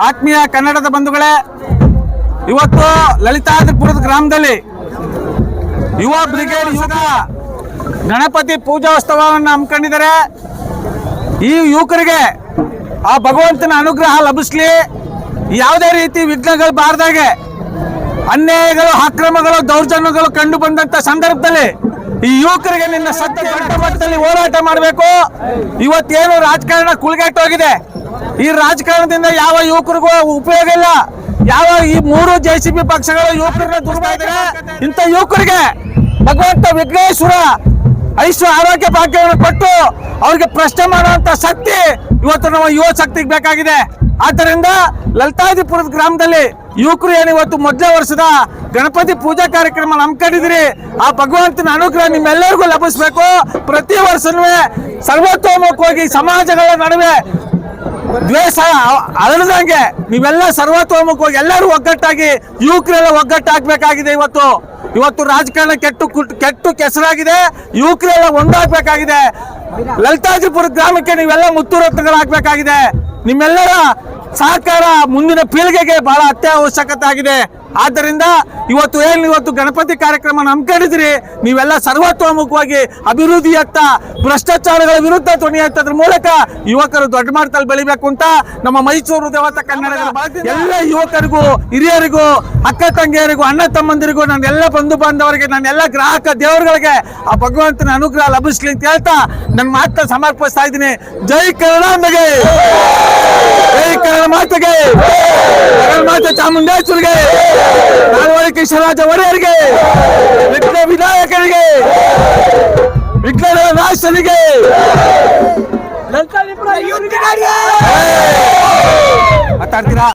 ಆತ್ಮೀಯ ಕನ್ನಡದ ಬಂಧುಗಳೇ, ಇವತ್ತು ಲಲಿತಾದ್ರಿಪುರದ ಗ್ರಾಮದಲ್ಲಿ ಯುವ ಬ್ರಿಗೇಡ್ ಯುವಕ ಗಣಪತಿ ಪೂಜೋತ್ಸವವನ್ನು ಹಮ್ಮಿಕೊಂಡಿದ್ದಾರೆ. ಈ ಯುವಕರಿಗೆ ಆ ಭಗವಂತನ ಅನುಗ್ರಹ ಲಭಿಸಲಿ, ಯಾವುದೇ ರೀತಿ ವಿಘ್ನಗಳು ಬಾರದಾಗೆ, ಅನ್ಯಾಯಗಳು, ಅಕ್ರಮಗಳು, ದೌರ್ಜನ್ಯಗಳು ಕಂಡು ಬಂದಂತ ಸಂದರ್ಭದಲ್ಲಿ ಈ ಯುವಕರಿಗೆ ನಿನ್ನ ಸತ್ಯ ದೊಡ್ಡ ಮಟ್ಟದಲ್ಲಿ ಹೋರಾಟ ಮಾಡಬೇಕು. ಇವತ್ತೇನು ರಾಜಕಾರಣ ಕುಲಗೆಟ್ಟೋಗಿದೆ, ಈ ರಾಜಕಾರಣದಿಂದ ಯಾವ ಯುವಕರಿಗೂ ಉಪಯೋಗ ಇಲ್ಲ. ಯಾವ ಈ ಮೂರು JCB ಪಕ್ಷಗಳು ಯುವಕರನ್ನ ದುರ್ಬಾಯಿದ್ದಾರೆ. ಇಂಥ ಯುವಕರಿಗೆ ಭಗವಂತ ವಿಘ್ನೇಶ್ವರ ಆರೋಗ್ಯ ಭಾಗ್ಯವನ್ನು ಕೊಟ್ಟು ಅವ್ರಿಗೆ ಪ್ರಶ್ನೆ ಮಾಡುವಂತ ಶಕ್ತಿ ಇವತ್ತು ನಮ್ಮ ಯುವ ಶಕ್ತಿಗೆ ಬೇಕಾಗಿದೆ. ಆದ್ದರಿಂದ ಲಲಿತಾದ್ರಿಪುರದ ಗ್ರಾಮದಲ್ಲಿ ಯುವಕರು ಏನು ಇವತ್ತು ಮೊದಲೇ ವರ್ಷದ ಗಣಪತಿ ಪೂಜಾ ಕಾರ್ಯಕ್ರಮ ಹಮ್ಮಿಕೊಂಡಿದ್ರಿ. ಆ ಭಗವಂತನ ಅನುಗ್ರಹ ನಿಮ್ಮೆಲ್ಲರಿಗೂ ಲಭಿಸಬೇಕು. ಪ್ರತಿ ವರ್ಷನೂ ಸರ್ವತೋಮುಖವಾಗಿ ಸಮಾಜಗಳ ನಡುವೆ ದ್ವೇಷ ಅರಳದಂಗೆ ನೀವೆಲ್ಲ ಸರ್ವತೋಮುಖವಾಗಿ ಎಲ್ಲರೂ ಒಗ್ಗಟ್ಟಾಗಿ ಯುವಕರೆಲ್ಲ ಒಗ್ಗಟ್ಟಾಗಬೇಕಾಗಿದೆ. ಇವತ್ತು ರಾಜಕಾರಣ ಕೆಟ್ಟು ಕೆಸರಾಗಿದೆ. ಯುವಕರೆಲ್ಲ ಒಂದಾಗಬೇಕಾಗಿದೆ. ಲಲಿತಾದ್ರಿಪುರ ಗ್ರಾಮಕ್ಕೆ ನೀವೆಲ್ಲ ಮುತ್ತುರತ್ನಗಳಾಗಬೇಕಾಗಿದೆ. ನಿಮ್ಮೆಲ್ಲರ ಸಹಕಾರ ಮುಂದಿನ ಪೀಳಿಗೆಗೆ ಬಹಳ ಅತ್ಯವಶ್ಯಕತೆ ಆಗಿದೆ. ಆದ್ದರಿಂದ ಇವತ್ತು ಗಣಪತಿ ಕಾರ್ಯಕ್ರಮ ಹಮ್ಮಿಕೊಂಡಿದ್ರಿ. ನೀವೆಲ್ಲ ಸರ್ವತೋಮುಖವಾಗಿ ಅಭಿವೃದ್ಧಿಯತ್ತ, ಭ್ರಷ್ಟಾಚಾರಗಳ ವಿರುದ್ಧ ಧ್ವನಿ ಎತ್ತೋದ್ರ ಮೂಲಕ ಯುವಕರು ದೊಡ್ಡ ಮಟ್ಟದಲ್ಲಿ ಬೆಳಿಬೇಕು ಅಂತ ನಮ್ಮ ಮೈಸೂರು ದೇವತಾ ಕನ್ನಡಗಳ ಎಲ್ಲ ಯುವಕರಿಗೂ, ಹಿರಿಯರಿಗೂ, ಅಕ್ಕ ತಂಗಿಯರಿಗೂ, ಅಣ್ಣ ತಮ್ಮಂದಿರಿಗೂ, ನನ್ನ ಎಲ್ಲ ಬಂಧು ಬಾಂಧವರಿಗೆ, ನನ್ನ ಎಲ್ಲ ಗ್ರಾಹಕ ದೇವರುಗಳಿಗೆ ಆ ಭಗವಂತನ ಅನುಗ್ರಹ ಲಭಿಸ್ಲಿ ಅಂತ ಹೇಳ್ತಾ ನನ್ನ ಮಾತನ್ನ ಸಮರ್ಪಿಸ್ತಾ ಇದ್ದೀನಿ. ಜೈ ಕನ್ನಡಾಂಬೆಗೆ, ಜೈ ಕನ್ನಡ ಮಾತೆಗೆ, ಮಾತೆ ಚಾಮುಂಡೇಶ್ವರಿಗೆ, ನಾಲ್ವಡಿ ಕೃಷ್ಣರಾಜ ಒಡೆಯರಿಗೆ, ವಿಘ್ನ ವಿನಾಯಕರಿಗೆ, ವಿಘ್ನ ನಾಶನಿಗೆ ಮಾತಾಡ್ತೀರಾ?